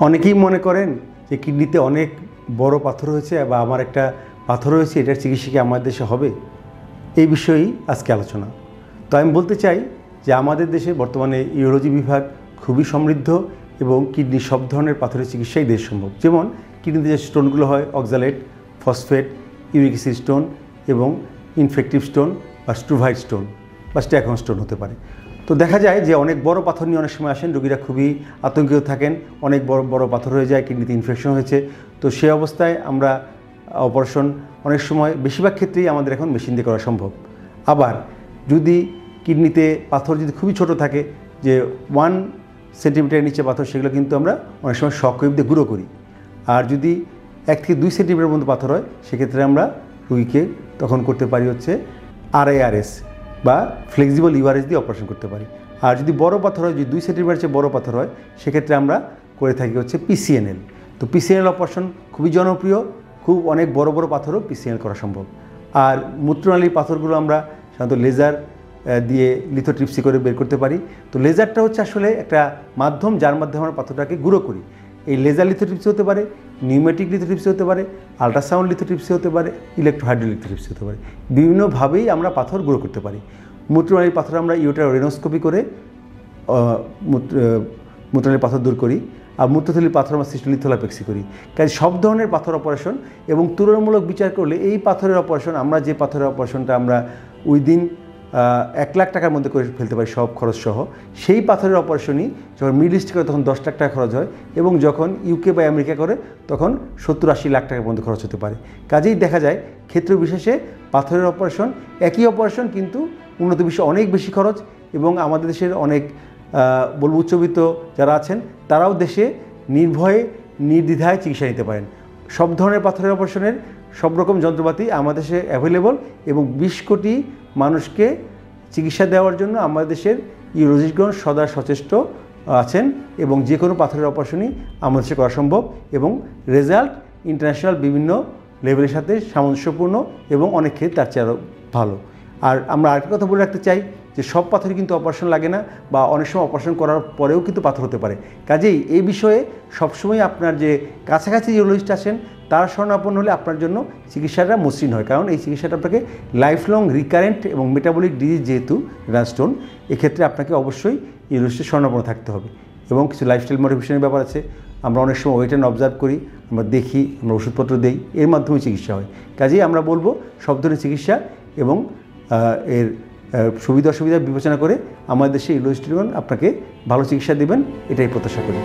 অনেকেই মনে করেন যে কিডনিতে অনেক বড় পাথর হয়েছে বা আমার একটা পাথর হয়েছে, এটার চিকিৎসা কি আমাদের দেশে হবে? এই বিষয়েই আজকে আলোচনা। তো আমি বলতে চাই যে আমাদের দেশে বর্তমানে ইউরোলজি বিভাগ খুবই সমৃদ্ধ এবং কিডনির সব ধরনের পাথরের চিকিৎসাই দেশ সম্ভব। যেমন কিডনিতে যে স্টোনগুলো হয়, oxalate, phosphate, uric acid stone এবং ইনফেকটিভ স্টোন বা স্ট্রুভাইট স্টোন বা স্ট্যাকন স্টোন হতে পারে। তো দেখা যায় যে অনেক বড় পাথর নিয়ে অনেক সময় আসেন রোগীরা, খুবই আতঙ্কিত থাকেন, অনেক বড় বড় পাথর হয়ে যায়, কিডনিতে ইনফেকশন হয়েছে। তো সে অবস্থায় আমরা অপারেশন অনেক সময়, বেশিরভাগ ক্ষেত্রেই আমাদের এখন মেশিন দিয়ে করা সম্ভব। আবার যদি কিডনিতে পাথর যদি খুবই ছোট থাকে, যে 1 সেন্টিমিটারের নিচে পাথর, সেগুলো কিন্তু আমরা অনেক সময় শক ওয়েভ দিয়ে গুঁড়ো করি। আর যদি 1 থেকে 2 সেন্টিমিটারের মধ্যে পাথর হয়, সেক্ষেত্রে আমরা রোগীকে তখন করতে পারি হচ্ছে RIRS বা ফ্লেক্সিবল ইউআরএস দিয়ে অপারেশন করতে পারি। আর যদি বড় পাথর হয়, যদি 2 সেন্টিমিটার চেয়ে বড় পাথর হয়, সেক্ষেত্রে আমরা করে থাকি হচ্ছে PCNL। তো PCNL অপারেশন খুবই জনপ্রিয়, খুব অনেক বড় বড় পাথরও PCNL করা সম্ভব। আর মূত্রনালীর পাথরগুলো আমরা সাধারণত লেজার দিয়ে লিথোট্রিপসি করে বের করতে পারি। তো লেজারটা হচ্ছে আসলে একটা মাধ্যম, যার মাধ্যমে আমরা পাথরটাকে গুঁড়ো করি। এই লেজার লিথোট্রিপসি হতে পারে, নিউমেটিক লিথোট্রিপসি হতে পারে, আল্ট্রাসাউন্ড লিথোট্রিপসি হতে পারে, ইলেকট্রোহাইড্রোলিথোট্রিপসি হতে পারে। বিভিন্নভাবেই আমরা পাথর গুঁড়ো করতে পারি। মূত্রনালীর পাথর আমরা ইউটেরোরেনোস্কোপি করে মূত্রনালীর পাথর দূর করি। আর মূত্রথলির পাথর আমরা সিস্টোলিথোলাপেক্সি করি। কাজে সব ধরনের পাথর অপারেশন, এবং তুলনামূলক বিচার করলে এই পাথরের অপারেশন, আমরা যে পাথরের অপারেশনটা আমরা উইদিন 1 লাখ টাকার মধ্যে করে ফেলতে পারি সব খরচ সহ, সেই পাথরের অপারেশনই যখন মিডল ইস্ট করে তখন 10 লাখ টাকা খরচ হয়, এবং যখন UK বা আমেরিকা করে তখন 70-80 লাখ টাকার মধ্যে খরচ হতে পারে। কাজেই দেখা যায় ক্ষেত্র বিশেষে পাথরের অপারেশন একই অপারেশন, কিন্তু উন্নত বিশ্বে অনেক বেশি খরচ। এবং আমাদের দেশের অনেক বলব উচ্চবিত্ত যারা আছেন, তারাও দেশে নির্ভয়ে নির্দ্বিধায় চিকিৎসা নিতে পারেন। সব ধরনের পাথরের অপারেশনের সব রকম যন্ত্রপাতি আমাদের দেশে অ্যাভেলেবল, এবং 20 কোটি মানুষকে চিকিৎসা দেওয়ার জন্য আমাদের দেশের ইউরোলজিস্টগণ সদা সচেষ্ট আছেন, এবং যে কোনো পাথরের অপারেশনই আমাদের দেশে করা সম্ভব, এবং রেজাল্ট ইন্টারন্যাশনাল বিভিন্ন লেভেলের সাথে সামঞ্জস্যপূর্ণ, এবং অনেক ক্ষেত্রে তার চেয়ে আরও ভালো। আর আমরা আরেকটা কথা বলে রাখতে চাই যে সব পাথরই কিন্তু অপারেশন লাগে না, বা অনেক সময় অপারেশন করার পরেও কিন্তু পাথর হতে পারে। কাজেই এই বিষয়ে সবসময় আপনার যে কাছাকাছি ইউরোলজিস্ট আছেন তার শরণাপন্ন হলে আপনার জন্য চিকিৎসাটা মসৃণ হয়। কারণ এই চিকিৎসাটা আপনাকে লাইফ লং রিকারেন্ট এবং মেটাবলিক ডিজিজ যেহেতু স্টোন, এক্ষেত্রে আপনাকে অবশ্যই ইউরোলজিস্টের শরণাপন্ন থাকতে হবে। এবং কিছু লাইফস্টাইল মডিফিকেশনের ব্যাপার আছে। আমরা অনেক সময় ওয়েট অ্যান্ড অবজার্ভ করি, আমরা দেখি, আমরা ওষুধপত্র দেই, এর মাধ্যমে চিকিৎসা হয়। কাজেই আমরা বলবো সব ধরনের চিকিৎসা এবং এর সুবিধা অসুবিধা বিবেচনা করে আমাদের দেশে ইউরোলজিস্টগণ আপনাকে ভালো চিকিৎসা দেবেন, এটাই প্রত্যাশা করি।